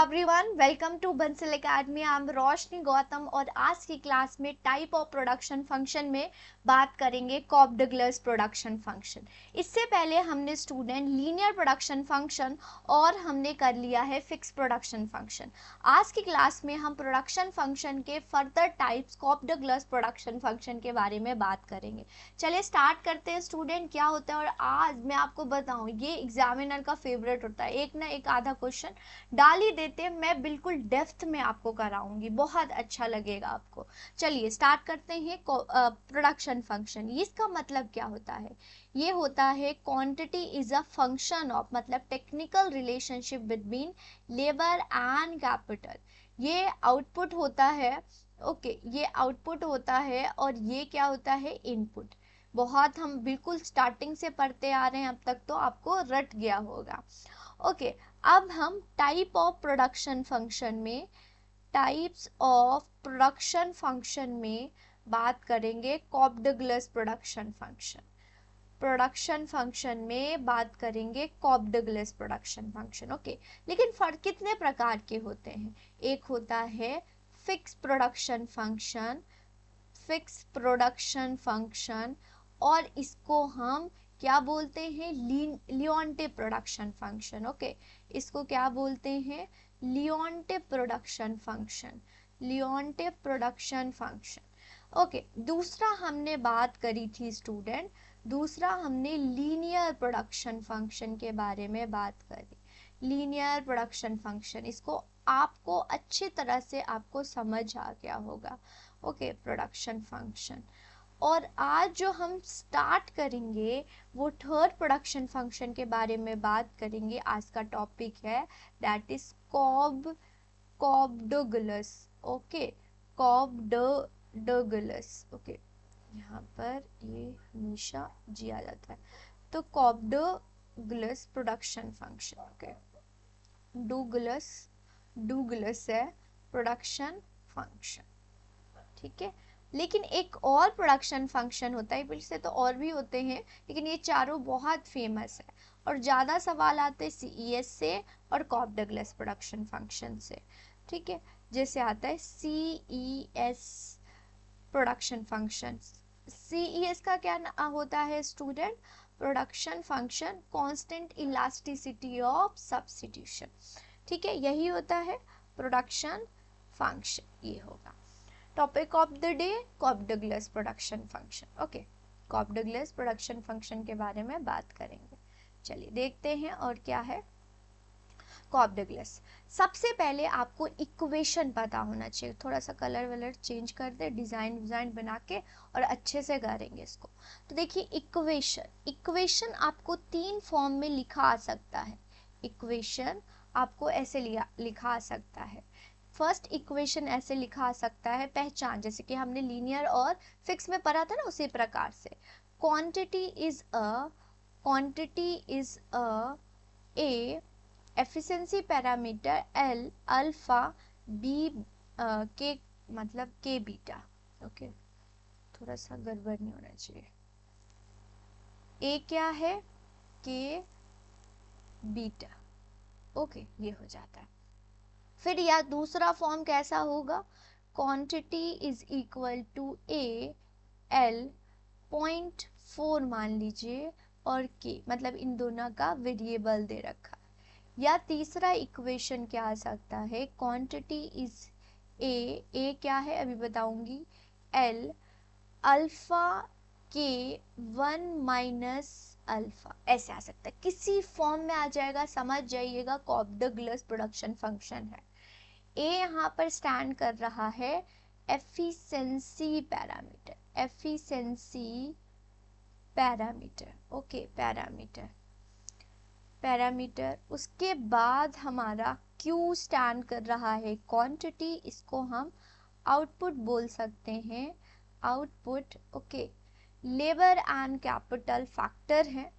Everyone, welcome to Bansal academy. I am Roshni Gautam और आज की क्लास में टाइप ऑफ प्रोडक्शन फंक्शन में बात करेंगे कॉप डगलस प्रोडक्शन फंक्शन। इससे पहले हमने स्टूडेंट लीनियर प्रोडक्शन फंक्शन और हमने कर लिया है फिक्स प्रोडक्शन फंक्शन। आज की क्लास में हम प्रोडक्शन फंक्शन के further types Cobb Douglas production function के बारे में बात करेंगे। चलिए स्टार्ट करते हैं स्टूडेंट, क्या होता है। और आज मैं आपको बताऊं, ये एग्जामिनर का फेवरेट होता है, एक ना एक आधा क्वेश्चन डाल ही देते हैं। मैं बिल्कुल डेप्थ में आपको कराऊंगी, बहुत अच्छा लगेगा आपको। चलिए स्टार्ट करते हैं। प्रोडक्शन फंक्शन, इसका मतलब क्या होता है? ये होता है quantity is a function of, मतलब technical relationship between labour and capital. ये आउटपुट होता है, ओके, ये आउटपुट होता है और ये क्या होता है? इनपुट। बहुत हम बिल्कुल स्टार्टिंग से पढ़ते आ रहे हैं, अब तक तो आपको रट गया होगा। ओके, अब हम टाइप ऑफ प्रोडक्शन फंक्शन में, टाइप्स ऑफ प्रोडक्शन फंक्शन में बात करेंगे Cobb Douglas production function. Production function में बात करेंगे Cobb Douglas production function. Okay, लेकिन फर्क कितने प्रकार के होते हैं? एक होता है fix production function, fix production function, और इसको हम क्या बोलते हैं? Leontief production function. ओके, इसको क्या बोलते हैं? Leontief production function, Leontief production function. Okay, दूसरा हमने बात करी थी स्टूडेंट, दूसरा हमने लीनियर प्रोडक्शन फंक्शन के बारे में बात करी। लीनियर प्रोडक्शन फंक्शन, इसको आपको अच्छी तरह से आपको समझ आ गया होगा। Okay, production function. और आज जो हम स्टार्ट करेंगे वो थर्ड प्रोडक्शन फंक्शन के बारे में बात करेंगे। आज का टॉपिक है that is Cobb Douglas. Okay, Cobb Douglas. Okay, यहाँ पर ये हमेशा जी आ जाता है, तो Cobb Douglas production function. Okay, Douglas है प्रोडक्शन फंक्शन, ठीक है। लेकिन एक और प्रोडक्शन फंक्शन होता है, वैसे तो और भी होते हैं, लेकिन ये चारों बहुत फेमस है और ज़्यादा सवाल आते हैं CES से और कॉप डगलस प्रोडक्शन फंक्शन से, ठीक है। जैसे आता है CES प्रोडक्शन फंक्शन। CES का क्या होता है student? Production function constant elasticity of substitution, ठीक है, यही होता है प्रोडक्शन फंक्शन। ये होगा topic of the day, Cobb Douglas production function. Okay, Cobb Douglas production function के बारे में बात करेंगे। चलिए देखते हैं और क्या है कॉप डगलस। सबसे पहले आपको इक्वेशन पता होना चाहिए। थोड़ा सा कलर वलर चेंज कर दे, डिजाइन बना के और अच्छे से करेंगे इसको। तो देखिए इक्वेशन आपको 3 फॉर्म में लिखा आ सकता है। इक्वेशन आपको ऐसे लिखा आ सकता है। फर्स्ट इक्वेशन ऐसे लिखा आ सकता है, पहचान, जैसे कि हमने लीनियर और फिक्स में पढ़ा था ना, उसी प्रकार से। Quantity is A efficiency parameter L alpha B K, मतलब के बीटा। ओके, थोड़ा सा गड़बड़ नहीं होना चाहिए। ए क्या है? के बीटा। ओके, ये हो जाता है। फिर या दूसरा फॉर्म कैसा होगा? Quantity is equal to A L 0.4 मान लीजिए और के, मतलब इन दोनों का वेरिएबल दे रखा। या तीसरा इक्वेशन क्या आ सकता है? क्वांटिटी इज ए क्या है अभी बताऊंगी, L अल्फा के 1 माइनस अल्फा, ऐसे आ सकता है, किसी फॉर्म में आ जाएगा, समझ जाइएगा कॉप डगलस प्रोडक्शन फंक्शन है। ए यहाँ पर स्टैंड कर रहा है efficiency parameter, efficiency parameter. Okay, parameter. उसके बाद हमारा Q स्टैंड कर रहा है क्वांटिटी, इसको हम आउटपुट बोल सकते हैं, output. Okay, labour and capital factor है,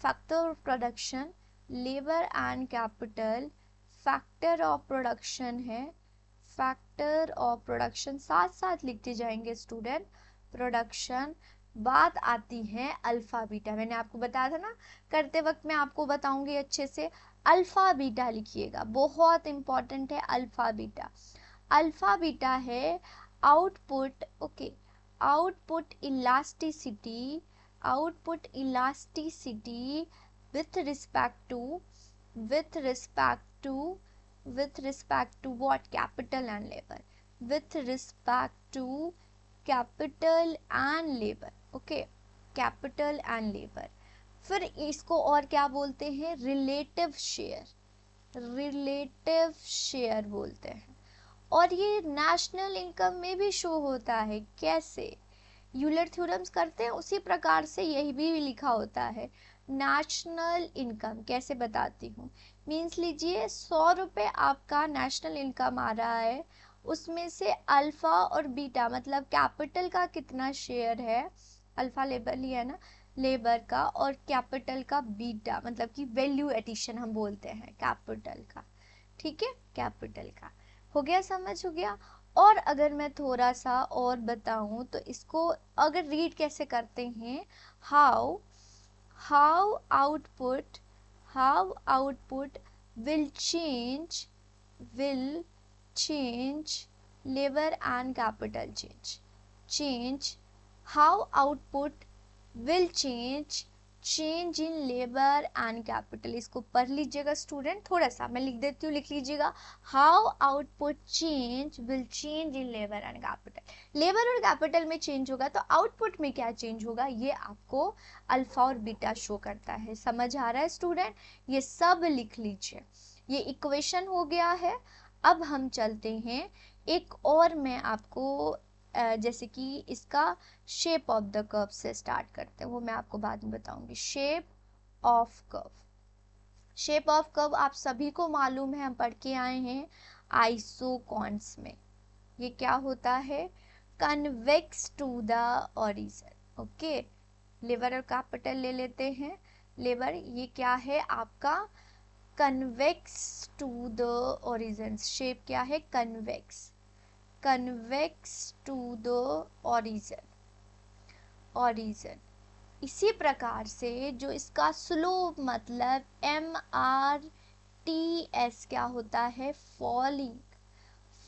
factor of production, labour and capital factor of production है, फैक्टर ऑफ प्रोडक्शन साथ साथ लिखते जाएंगे स्टूडेंट, प्रोडक्शन। बात आती है अल्फा बीटा, मैंने आपको बताया था ना, करते वक्त मैं आपको बताऊंगी अच्छे से। अल्फा बीटा लिखिएगा, बहुत इंपॉर्टेंट है अल्फा बीटा। अल्फा बीटा है output, okay, output elasticity, output elasticity with respect to with respect to with respect to what? Capital and labor, with respect to capital and labor, okay, capital and labor। फिर इसको और क्या बोलते हैं? Relative share, relative share बोलते हैं। और ये नेशनल इनकम में भी शो होता है। कैसे? यूलर थ्योरम्स करते हैं उसी प्रकार से यही भी लिखा होता है। नेशनल इनकम कैसे बताती हूँ, मीन्स लीजिए 100 रुपये आपका नेशनल इनकम आ रहा है, उसमें से अल्फा और बीटा मतलब कैपिटल का कितना शेयर है, अल्फा लेबर लिया है ना, लेबर का, और कैपिटल का बीटा मतलब कि वैल्यू एडिशन हम बोलते हैं कैपिटल का, ठीक है, कैपिटल का। हो गया, समझ हो गया। और अगर मैं थोड़ा सा और बताऊं तो इसको अगर रीड कैसे करते हैं, how output will change labor and capital change how output will change in labor and capital। इसको पढ़ लीजिएगा स्टूडेंट, थोड़ा सा मैं लिख देती हूँ, लिख लीजिएगा। How output change will change in labour and capital. Labour और कैपिटल में चेंज होगा तो आउटपुट में क्या चेंज होगा, ये आपको अल्फा और बीटा शो करता है। समझ आ रहा है स्टूडेंट? ये सब लिख लीजिए, ये इक्वेशन हो गया है। अब हम चलते हैं एक और, मैं आपको जैसे कि इसका शेप ऑफ द कर्व से स्टार्ट करते हैं, वो मैं आपको बाद में बताऊंगी। Shape of curve, shape of curve आप सभी को मालूम है, हम पढ़ के आए हैं आइसोकॉन्स में। ये क्या होता है? Convex to the origin, okay. Labour और कैपिटल ले लेते हैं। लेबर ये क्या है आपका? Convex to the origin. Shape क्या है? Convex, convex to the origin, origin. इसी प्रकार से जो इसका स्लोप मतलब MRTS क्या होता है? Falling,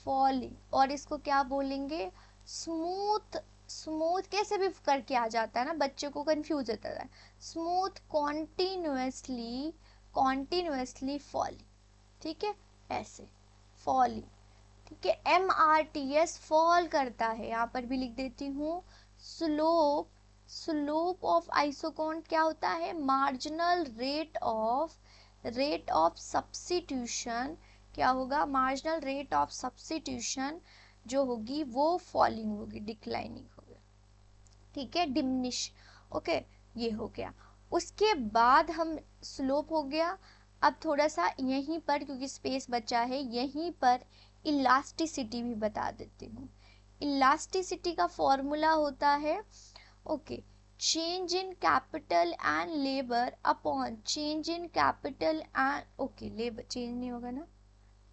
falling. और इसको क्या बोलेंगे? स्मूथ, स्मूथ कैसे भी करके आ जाता है ना, बच्चे को कंफ्यूज होता है। स्मूथ कॉन्टिन्यूसली, कॉन्टिन्यूसली फॉलिंग, ठीक है, ऐसे फॉलिंग, ठीक है। MRTS फॉल करता है, यहाँ पर भी लिख देती हूँ। स्लोप, स्लोप ऑफ आइसोकोन क्या होता है? मार्जिनल रेट ऑफ सब्स्टिट्यूशन क्या होगा? मार्जिनल रेट ऑफ सब्स्टिट्यूशन जो होगी वो फॉलिंग होगी, डिक्लाइनिंग होगी, ठीक है, डिमिनिश, ओके। ये हो गया। उसके बाद हम स्लोप हो गया। अब थोड़ा सा यहीं पर, क्योंकि स्पेस बचा है, यहीं पर इलास्टिसिटी भी बता देती हूँ। इलास्टिसिटी का फॉर्मूला होता है, okay, change in capital and labour upon change in capital and, okay, labour change नहीं होगा ना,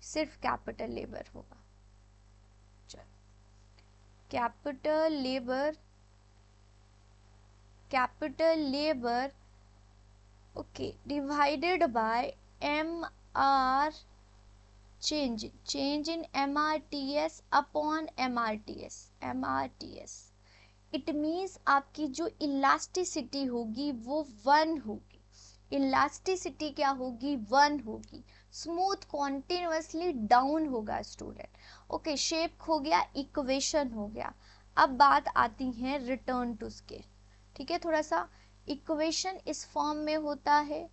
सिर्फ कैपिटल लेबर होगा। चलो, capital labour, capital labour, okay, divided by MR change in MRTS upon MRTS, MRTS। It means आपकी जो elasticity होगी वो 1 होगी। इलास्टिसिटी क्या होगी? 1 होगी। स्मूथ कॉन्टिन्यूसली डाउन होगा स्टूडेंट, ओके। शेप हो गया, इक्वेशन हो गया। अब बात आती है रिटर्न टू स्केल, ठीक है। थोड़ा सा इक्वेशन इस फॉर्म में होता है,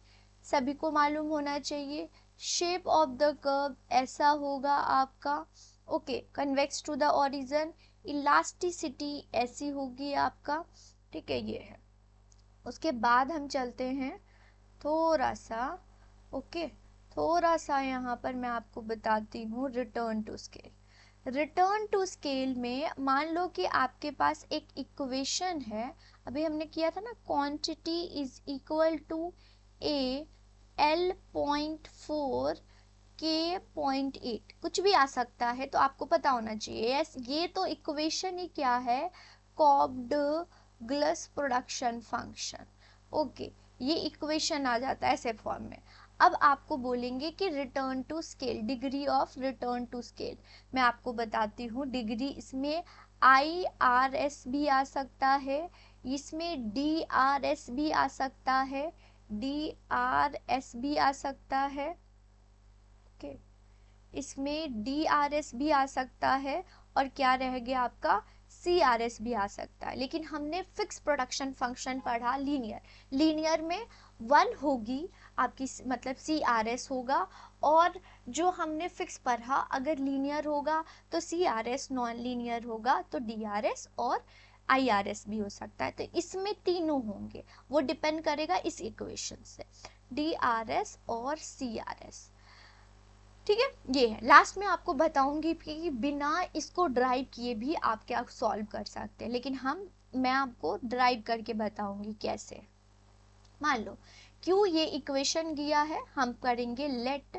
सभी को मालूम होना चाहिए। शेप ऑफ द कर्व ऐसा होगा आपका, okay, convex to the origin. Elasticity ऐसी होगी आपका, ठीक है, ये है। उसके बाद हम चलते हैं थोड़ा सा, ओके, थोड़ा सा यहाँ पर मैं आपको बताती हूँ return to scale. Return to scale में मान लो कि आपके पास एक इक्वेशन है, अभी हमने किया था ना, quantity is equal to A L.4 K.8, कुछ भी आ सकता है, तो आपको पता होना चाहिए। यस, ये तो इक्वेशन ही क्या है? Cobb Douglas production function, okay. ये इक्वेशन आ जाता है ऐसे फॉर्म में। अब आपको बोलेंगे कि return to scale, degree of return to scale. मैं आपको बताती हूँ डिग्री, इसमें IRS भी आ सकता है, इसमें DRS भी आ सकता है, DRS भी आ सकता है, ओके, इसमें DRS भी आ सकता है, और क्या रह गया आपका, CRS भी आ सकता है। लेकिन हमने फिक्स प्रोडक्शन फंक्शन पढ़ा लीनियर, लीनियर में 1 होगी आपकी, मतलब CRS होगा, और जो हमने फिक्स पढ़ा अगर लीनियर होगा तो CRS, नॉन लीनियर होगा तो DRS और IRS भी हो सकता है। तो इसमें तीनों होंगे, वो डिपेंड करेगा इस इक्वेशन से, DRS और CRS। ठीक है, ये है। लास्ट में आपको बताऊंगी कि बिना इसको ड्राइव किए भी आप क्या सॉल्व कर सकते हैं, लेकिन मैं आपको ड्राइव करके बताऊंगी कैसे। मान लो क्यों ये इक्वेशन दिया है, हम करेंगे let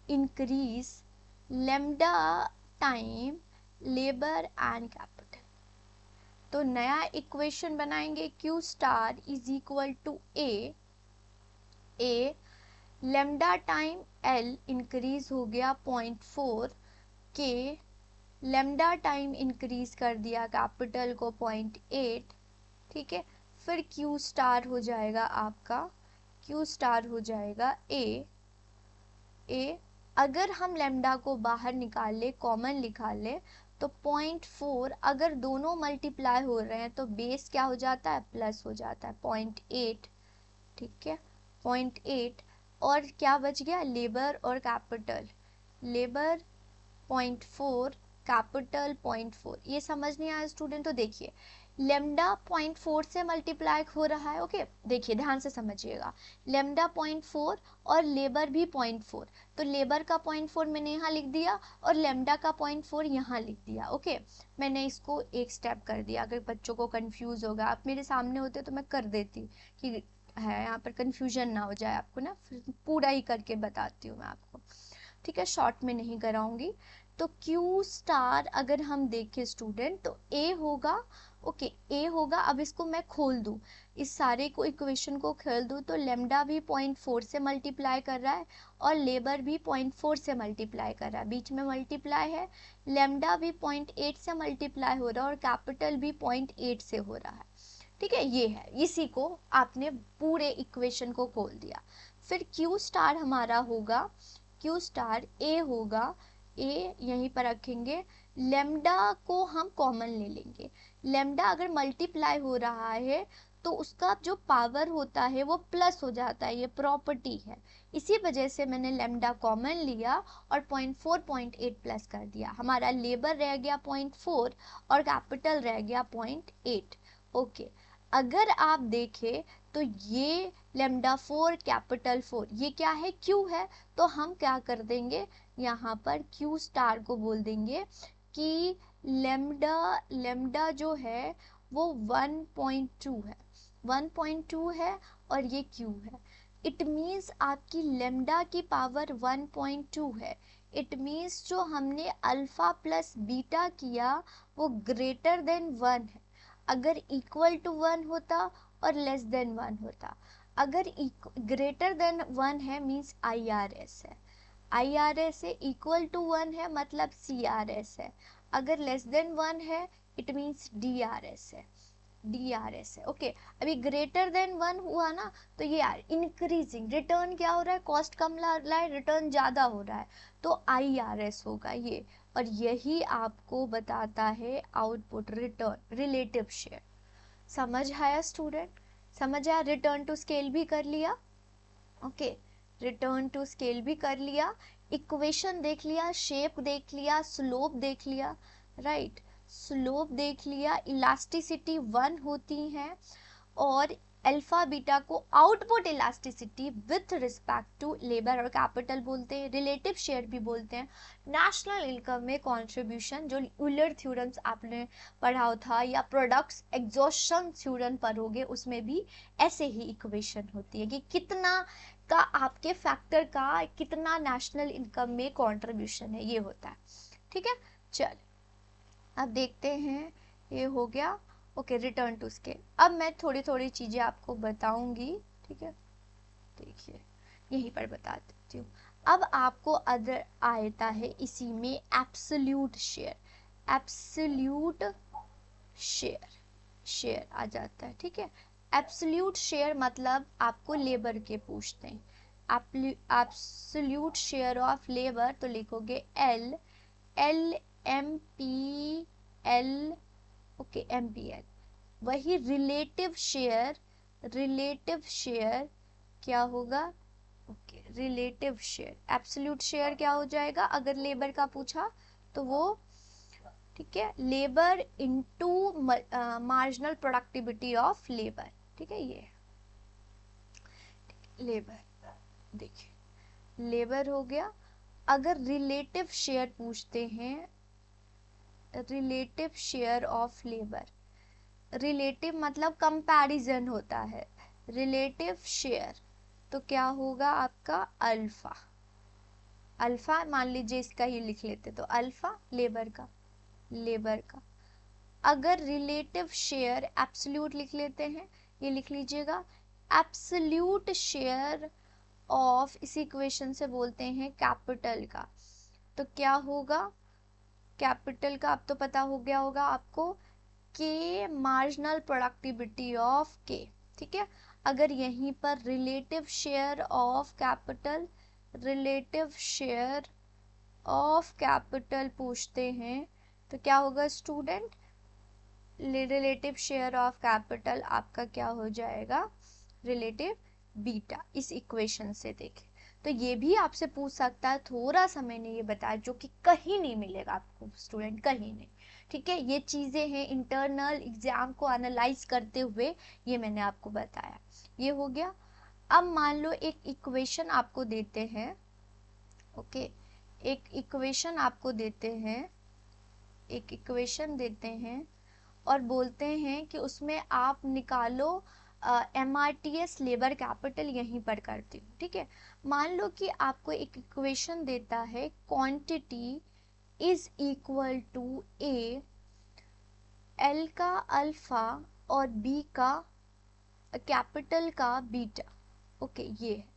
increase lambda time labour and capital. तो नया इक्वेशन बनाएंगे, Q star is equal to A lambda time L increase हो गया 0.4 के, लेमडा टाइम इंक्रीज कर दिया कैपिटल को 0.8, ठीक है। फिर Q स्टार हो जाएगा आपका, Q स्टार हो जाएगा ए, अगर हम लेमडा को बाहर निकाल ले, कॉमन निकाल ले, तो 0.4 अगर दोनों मल्टीप्लाई हो रहे हैं तो बेस क्या हो जाता है, प्लस हो जाता है, 0.8, ठीक है, 0.8। और क्या बच गया, लेबर और कैपिटल, लेबर 0.4, कैपिटल 0.4। ये समझ नहीं आया स्टूडेंट, तो देखिए लेमडा 0.4 से मल्टीप्लाई हो रहा है, ओके, देखिए ध्यान से समझिएगा, लेमडा 0.4 और लेबर भी 0.4, तो लेबर का 0.4 मैंने यहाँ लिख दिया और लेमडा का 0.4 यहाँ लिख दिया, ओके। मैंने इसको एक स्टेप कर दिया, अगर बच्चों को कंफ्यूज होगा, आप मेरे सामने होते तो मैं कर देती कि है, यहाँ पर कंफ्यूजन ना हो जाए आपको ना, फिर पूरा ही करके बताती हूँ मैं आपको, ठीक है, शॉर्ट में नहीं कराऊंगी। तो Q स्टार अगर हम देखें स्टूडेंट तो A होगा, ओके, A होगा। अब इसको मैं खोल दूं, इस सारे को इक्वेशन को खोल दूं, तो लेमडा भी 0.4 से मल्टीप्लाई कर रहा है और लेबर भी 0.4 से मल्टीप्लाई कर रहा है, बीच में मल्टीप्लाई है, लेमडा भी 0.8 से मल्टीप्लाई हो रहा है और कैपिटल भी 0.8 से हो रहा है, ठीक है। ये है, इसी को आपने पूरे इक्वेशन को खोल दिया। फिर Q स्टार हमारा होगा, Q स्टार A होगा, A यहीं पर रखेंगे, लेमडा को हम कॉमन ले लेंगे, लेमडा अगर मल्टीप्लाई हो रहा है तो उसका जो पावर होता है वो प्लस हो जाता है, ये प्रॉपर्टी है, इसी वजह से मैंने लेमडा कॉमन लिया और 0.4 0.8 प्लस कर दिया, हमारा लेबर रह गया 0.4 और कैपिटल रह गया 0.8, ओके। अगर आप देखें तो ये लेमडा 4 कैपिटल 4 ये क्या है, Q है, तो हम क्या कर देंगे, यहाँ पर Q स्टार को बोल देंगे कि लेमडा जो है वो 1.2 है, 1.2 है और ये Q है। इट मीन्स आपकी लेमडा की पावर 1.2 है, इट मीन्स जो हमने अल्फा प्लस बीटा किया वो ग्रेटर देन 1 है। अगर इक्वल टू 1 होता और लेस देन 1 होता, अगर ग्रेटर देन 1 है मीन्स IRS है, IRS है, इक्वल टू 1 है मतलब CRS है, अगर लेस देन 1 है इट मीन्स DRS है, DRS है, ओके। अभी ग्रेटर देन 1 हुआ ना, तो ये इंक्रीजिंग, रिटर्न क्या हो रहा है, कॉस्ट कम ला रहा है, रिटर्न ज़्यादा हो रहा है, तो IRS होगा ये, और यही आपको बताता है आउटपुट रिटर्न रिलेटिव शेयर। समझ आया स्टूडेंट, समझ आया, रिटर्न टू स्केल भी कर लिया, ओके, रिटर्न टू स्केल भी कर लिया, इक्वेशन देख लिया, शेप देख लिया, स्लोप देख लिया, राइट, स्लोप देख लिया, इलास्टिसिटी 1 होती है, और अल्फा बीटा को output elasticity with respect to labour और कैपिटल बोलते हैं, रिलेटिव शेयर भी बोलते हैं। नेशनल इनकम में कंट्रीब्यूशन, जो यूलर थ्योरम्स आपने पढ़ा था या प्रोडक्ट्स एग्जॉशन थ्योरम पढ़ोगे, उसमें भी ऐसे ही इक्वेशन होती है कि कितना का आपके फैक्टर का कितना नेशनल इनकम में कंट्रीब्यूशन है, ये होता है, ठीक है। चल अब देखते हैं, ये हो गया, ओके, रिटर्न टू स्केल। अब मैं थोड़ी थोड़ी चीज़ें आपको बताऊंगी, ठीक है। देखिए यहीं पर बता देती हूँ। अब आपको अदर आता है इसी में absolute share, absolute share, share आ जाता है, ठीक है। एब्सोल्यूट शेयर मतलब आपको लेबर के पूछते हैं, एब्सोल्यूट शेयर ऑफ लेबर तो लिखोगे L, L M P L, okay M P L. वही रिलेटिव शेयर, रिलेटिव शेयर क्या होगा, okay relative share, absolute share क्या हो जाएगा अगर लेबर का पूछा तो वो, ठीक है, labour into marginal productivity of labour, ठीक है। ये लेबर, देखिए लेबर हो गया। अगर रिलेटिव शेयर पूछते हैं, relative share of labour, relative मतलब कंपैरिजन होता है, रिलेटिव शेयर तो क्या होगा आपका अल्फा, अल्फा मान लीजिए इसका ही लिख लेते तो अल्फा लेबर का, लेबर का। अगर रिलेटिव शेयर एब्सोल्यूट लिख लेते हैं, ये लिख लीजिएगा एब्सोल्यूट शेयर ऑफ, इस इक्वेशन से बोलते हैं कैपिटल का, तो क्या होगा कैपिटल का, अब तो पता हो गया होगा आपको, के मार्जिनल प्रोडक्टिविटी ऑफ के, ठीक है। अगर यहीं पर relative share of capital, relative share of capital पूछते हैं तो क्या होगा student, relative share of capital आपका क्या हो जाएगा, रिलेटिव बीटा, इस इक्वेशन से देखें तो ये भी आपसे पूछ सकता है। थोड़ा सा मैंने ये बताया जो कि कहीं नहीं मिलेगा आपको स्टूडेंट, कहीं नहीं, ठीक है। ये चीजें हैं इंटरनल एग्जाम को एनालाइज करते हुए ये मैंने आपको बताया, ये हो गया। अब मान लो एक इक्वेशन आपको देते हैं, ओके, एक इक्वेशन आपको देते हैं, एक इक्वेशन देते हैं और बोलते हैं कि उसमें आप निकालो MRTS लेबर कैपिटल, यहीं पर करती हूँ, ठीक है। मान लो कि आपको एक इक्वेशन देता है quantity is equal to A, L का अल्फा और बी का कैपिटल का बीटा, ओके ये है।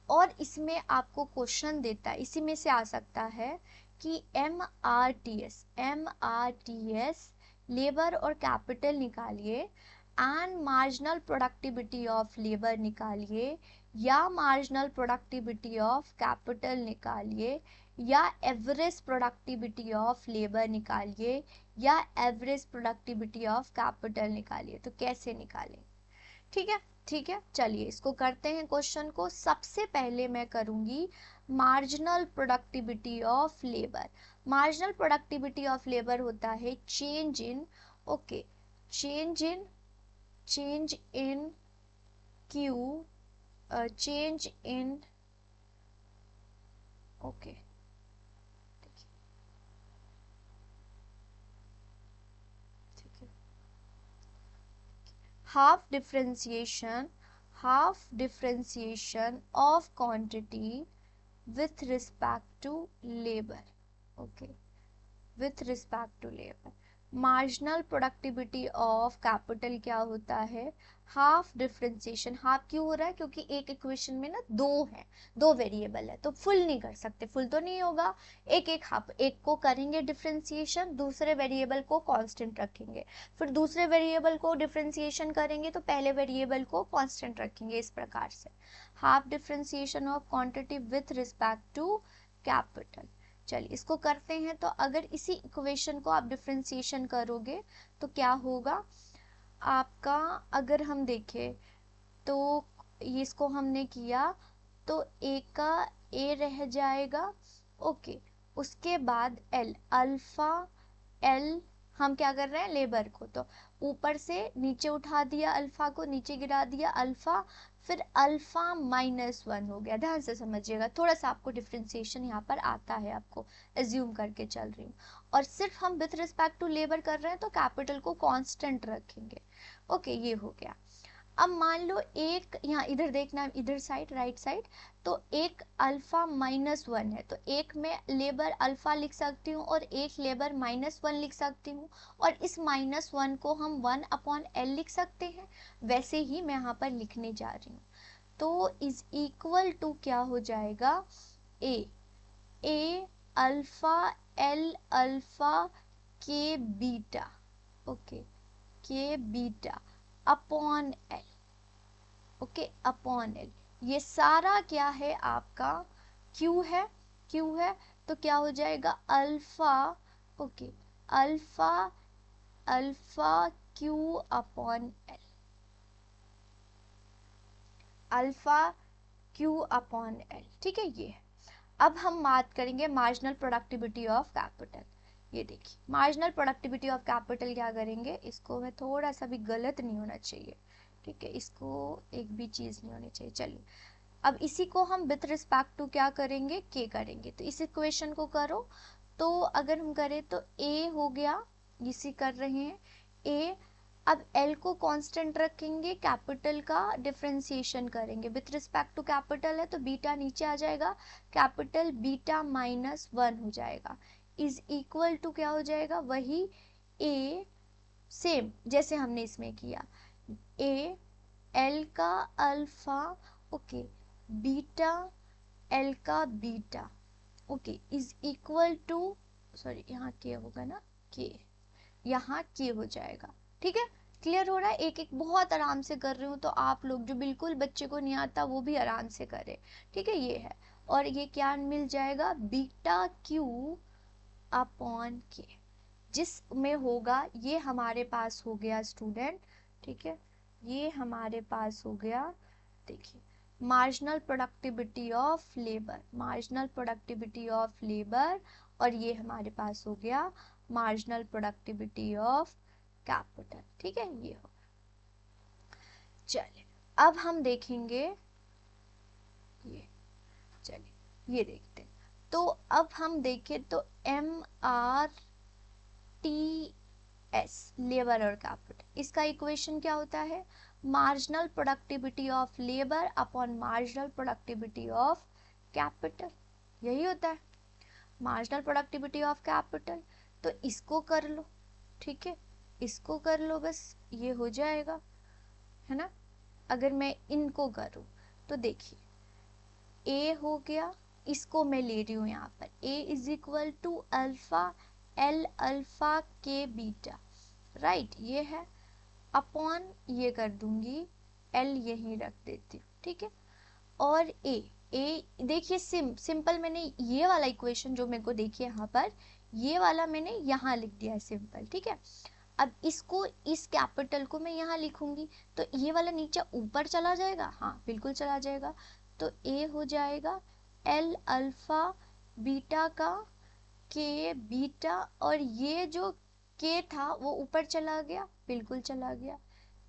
और इसमें आपको क्वेश्चन देता है, इसी में से आ सकता है कि MRTS, MRTS लेबर और कैपिटल निकालिए and marginal productivity of labour निकालिए, या मार्जिनल प्रोडक्टिविटी ऑफ कैपिटल निकालिए, या एवरेज प्रोडक्टिविटी ऑफ लेबर निकालिए, या एवरेज प्रोडक्टिविटी ऑफ कैपिटल निकालिए। तो कैसे निकालें, ठीक है, ठीक है। चलिए इसको करते हैं क्वेश्चन को। सबसे पहले मैं करूंगी marginal productivity of labour. Marginal productivity of labour होता है change in, okay, change in, change in Q, change in, okay, half differentiation, half differentiation of quantity with respect to labor, okay, with respect to labor। Marginal productivity of capital क्या होता है, half differentiation. Half क्यों हो रहा है, क्योंकि एक equation में ना दो है, दो वेरिएबल है तो फुल नहीं कर सकते, फुल तो नहीं होगा, एक एक हाफ, एक को करेंगे डिफरेंशिएशन, दूसरे वेरिएबल को कांस्टेंट रखेंगे, फिर दूसरे वेरिएबल को डिफरेंशिएशन करेंगे तो पहले वेरिएबल को कांस्टेंट रखेंगे, इस प्रकार से half differentiation of quantity with respect to capital. चलिए इसको करते हैं। तो अगर इसी इक्वेशन को आप डिफरेंशिएशन करोगे तो क्या होगा आपका, अगर हम देखें तो इसको हमने किया तो ए का ए रह जाएगा, ओके। उसके बाद एल, अल्फा एल, हम क्या कर रहे हैं लेबर को, तो ऊपर से नीचे उठा दिया, अल्फा को नीचे गिरा दिया, अल्फा, फिर अल्फा -1 हो गया। ध्यान से समझिएगा, थोड़ा सा आपको डिफरेंशिएशन यहाँ पर आता है, आपको एज्यूम करके चल रही हूँ। और सिर्फ हम विथ रिस्पेक्ट टू लेबर कर रहे हैं तो कैपिटल को कांस्टेंट रखेंगे, ओके ये हो गया। अब मान लो एक यहाँ इधर देखना, इधर साइड राइट साइड, तो एक अल्फा -1 है तो एक में लेबर अल्फा लिख सकती हूँ और एक लेबर -1 लिख सकती हूँ, और इस -1 को हम 1/L लिख सकते हैं। वैसे ही मैं यहाँ पर लिखने जा रही हूँ। तो इज इक्वल टू क्या हो जाएगा, ए alpha L alpha K beta, okay, के beta upon L, okay, upon L. ये सारा क्या है आपका क्यू है, क्यू है, तो क्या हो जाएगा alpha, okay, alpha alpha Q upon L, alpha Q upon L, ठीक है। ये अब हम बात करेंगे मार्जिनल प्रोडक्टिविटी ऑफ कैपिटल। ये देखिए मार्जिनल प्रोडक्टिविटी ऑफ कैपिटल क्या करेंगे, इसको मैं थोड़ा सा भी गलत नहीं होना चाहिए, ठीक है, इसको एक भी चीज़ नहीं होनी चाहिए। चलिए अब इसी को हम विथ रिस्पेक्ट टू क्या करेंगे, के करेंगे। तो इस इक्वेशन को करो, तो अगर हम करें तो ए हो गया, इसी कर रहे हैं ए। अब एल को कांस्टेंट रखेंगे, कैपिटल का डिफरेंशिएशन करेंगे विथ रिस्पेक्ट टू कैपिटल है, तो बीटा नीचे आ जाएगा, कैपिटल बीटा माइनस 1 हो जाएगा, इज इक्वल टू क्या हो जाएगा, वही ए, सेम जैसे हमने इसमें किया, ए एल का अल्फा, ओके, बीटा एल का beta, okay, is equal to, sorry यहाँ के होगा ना, के, यहाँ के हो जाएगा, ठीक है। क्लियर हो रहा है, एक एक बहुत आराम से कर रही हूँ, तो आप लोग जो बिल्कुल बच्चे को नहीं आता वो भी आराम से करे, ठीक है। ये है, और ये क्या मिल जाएगा, बीटा क्यू अपॉन के, जिसमें होगा, ये हमारे पास हो गया स्टूडेंट, ठीक है, ये हमारे पास हो गया, देखिए marginal productivity of labour, marginal productivity of labour, और ये हमारे पास हो गया मार्जिनल प्रोडक्टिविटी ऑफ कैपिटल, ठीक है। ये हो, चलिए अब हम देखेंगे ये, चलिए ये देखते हैं। तो अब हम देखें तो MRTS लेबर और कैपिटल, इसका इक्वेशन क्या होता है, marginal productivity of labour upon marginal productivity of capital, यही होता है मार्जिनल प्रोडक्टिविटी ऑफ कैपिटल। तो इसको कर लो, ठीक है, इसको कर लो, बस ये हो जाएगा, है ना। अगर मैं इनको करूं तो देखिए ए हो गया, इसको मैं ले रही हूँ यहाँ पर, A is equal to alpha L alpha K beta, right, ये है, अपॉन ये कर दूंगी, एल यहीं रख देती हूँ, ठीक है। और ए देखिए सिंपल मैंने ये वाला इक्वेशन जो मेरे को देखिए यहाँ पर, ये वाला मैंने यहाँ लिख दिया है सिंपल, ठीक है। अब इसको, इस कैपिटल को मैं यहाँ लिखूंगी, तो ये वाला नीचे ऊपर चला जाएगा, हाँ बिल्कुल चला जाएगा, तो ए हो जाएगा एल अल्फा बीटा का के बीटा, और ये जो के था वो ऊपर चला गया, बिल्कुल चला गया,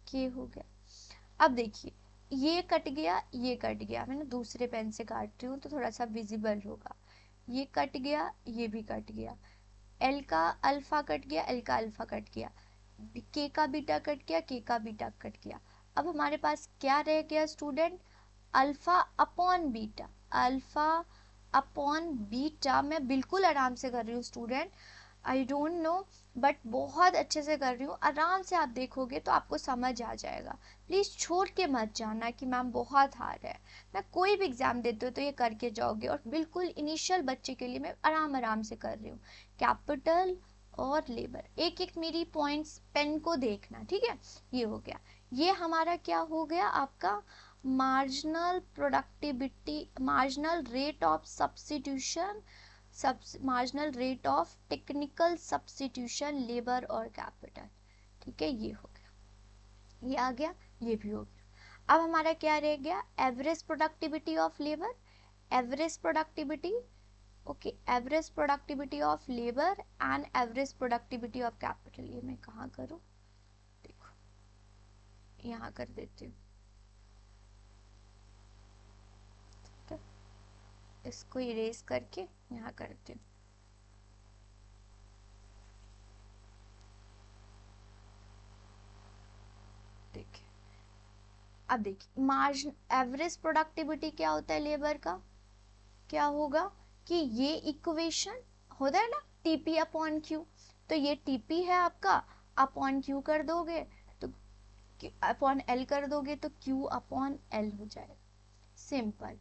के हो गया। अब देखिए ये कट गया, ये कट गया, मैंने दूसरे पेन से काट रही हूँ तो थोड़ा सा विजिबल होगा, ये कट गया, ये भी कट गया, एल का अल्फा कट गया, एल का अल्फा कट गया, के का बीटा कट गया, के का बीटा कट गया। अब हमारे पास क्या रह गया student, alpha upon beta, alpha upon beta. मैं बिल्कुल आराम से कर रही हूँ student, I don't know, but बहुत अच्छे से कर रही हूँ, आराम से आप देखोगे तो आपको समझ आ जाएगा। प्लीज़ छोड़ के मत जाना कि मैम बहुत हार्ड है, मैं कोई भी एग्जाम देती हूँ तो ये करके जाओगे, और बिल्कुल इनिशियल बच्चे के लिए मैं आराम आराम से कर रही हूँ। कैपिटल और लेबर, एक एक मेरी पॉइंट्स पेन को देखना, ठीक है। ये हो गया, ये हमारा क्या हो गया आपका marginal productivity, marginal rate of substitution, marginal rate of technical substitution labour और कैपिटल, ठीक है। ये हो गया, ये आ गया, ये भी हो गया। अब हमारा क्या रह गया, average productivity of labour, average productivity, okay, average productivity of labour and average productivity of capital. ये मैं कहाँ करूँ, देखो यहाँ कर देती हूँ, इसको इरेज करके यहाँ करती हूँ, देखिए। अब देखिए मार्जिन एवरेज प्रोडक्टिविटी क्या होता है लेबर का, क्या होगा कि ये इक्वेशन होता है ना टीपी अपॉन क्यू, तो ये टीपी है आपका, अपॉन क्यू कर दोगे तो अपॉन एल कर दोगे तो क्यू अपॉन एल हो जाएगा, simple,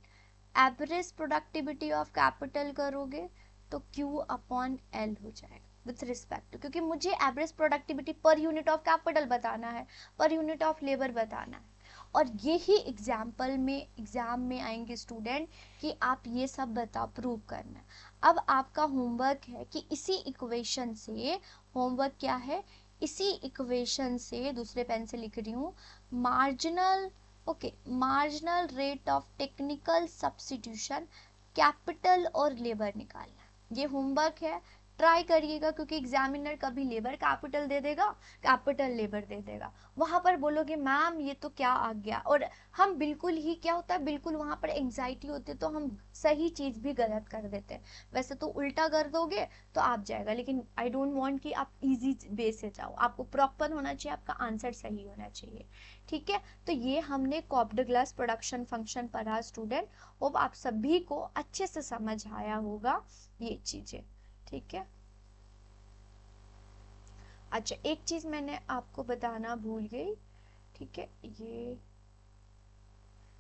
average productivity of capital करोगे तो Q अपॉन L हो जाएगा विथ रिस्पेक्ट टू, क्योंकि मुझे average productivity per unit of capital बताना है, पर यूनिट ऑफ लेबर बताना है। और यही एग्जाम्पल में एग्जाम में आएंगे स्टूडेंट कि आप ये सब बता प्रूव करना है। अब आपका होमवर्क है कि इसी इक्वेशन से, होमवर्क क्या है, इसी इक्वेशन से, दूसरे पेन से लिख रही हूँ, marginal marginal rate of technical substitution capital और लेबर निकालना। ये होमवर्क है, ट्राई करिएगा, क्योंकि एग्जामिनर कभी लेबर कैपिटल दे देगा, कैपिटल लेबर दे देगा, वहां पर बोलोगे मैम ये तो क्या आ गया, और हम बिल्कुल ही क्या होता है, बिल्कुल वहां पर एंग्जाइटी होती है तो हम सही चीज भी गलत कर देते हैं। वैसे तो उल्टा कर दोगे तो आप जाएगा, लेकिन आई डोंट वांट कि आप इजी वे से जाओ, आपको प्रॉपर होना चाहिए, आपका आंसर सही होना चाहिए। ठीक है, तो ये हमने कॉप्ड-ग्लास प्रोडक्शन फंक्शन पढ़ा स्टूडेंट। होप आप सभी को अच्छे से समझ आया होगा ये चीजें। ठीक है, अच्छा एक चीज मैंने आपको बताना भूल गई। ठीक है, ये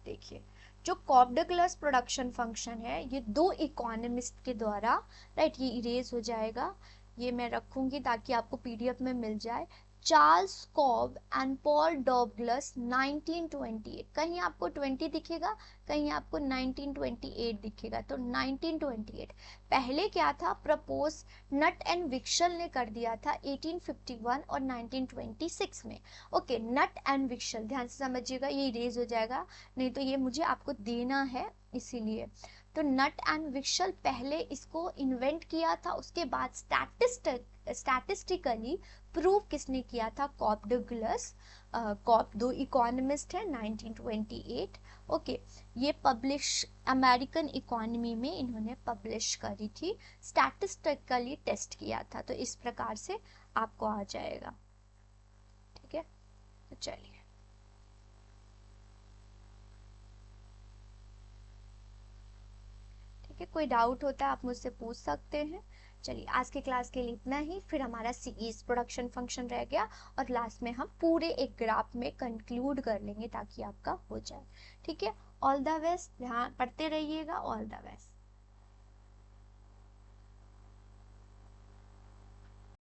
देखिए, जो कॉप्ड-ग्लास प्रोडक्शन फंक्शन है ये दो इकोनॉमिस्ट के द्वारा, राइट, ये इरेज हो जाएगा, ये मैं रखूंगी ताकि आपको पीडीएफ में मिल जाए। Charles Cobb and Paul Douglas 1928, कहीं आपको 20 दिखेगा, कहीं आपको 1928 दिखेगा, तो 1928। पहले क्या था, प्रपोज नट एंड विक्सल ने कर दिया था 1851 और 1926 में। ओके, नट एंड विक्सल ध्यान से समझिएगा, ये इरेज हो जाएगा, नहीं तो ये मुझे आपको देना है इसीलिए। तो नट एंड विक्सल पहले इसको इन्वेंट किया था, उसके बाद स्टैटिस्टिकली प्रूव किसने किया था, कॉप्ड-ग्लास। कॉप दो इकोनॉमिस्ट है, 1928। ओके, ये पब्लिश अमेरिकन इकोनॉमी में इन्होंने पब्लिश करी थी, स्टैटिस्टिकली टेस्ट किया था, तो इस प्रकार से आपको आ जाएगा। ठीक है, तो चलिए, ठीक है, कोई डाउट होता है आप मुझसे पूछ सकते हैं। चलिए, आज के क्लास के लिए इतना ही, फिर हमारा सीईज प्रोडक्शन फंक्शन रह गया, और लास्ट में हम पूरे एक ग्राफ में कंक्लूड कर लेंगे ताकि आपका हो जाए। ठीक है, ऑल द बेस्ट, ध्यान पढ़ते रहिएगा, ऑल द बेस्ट।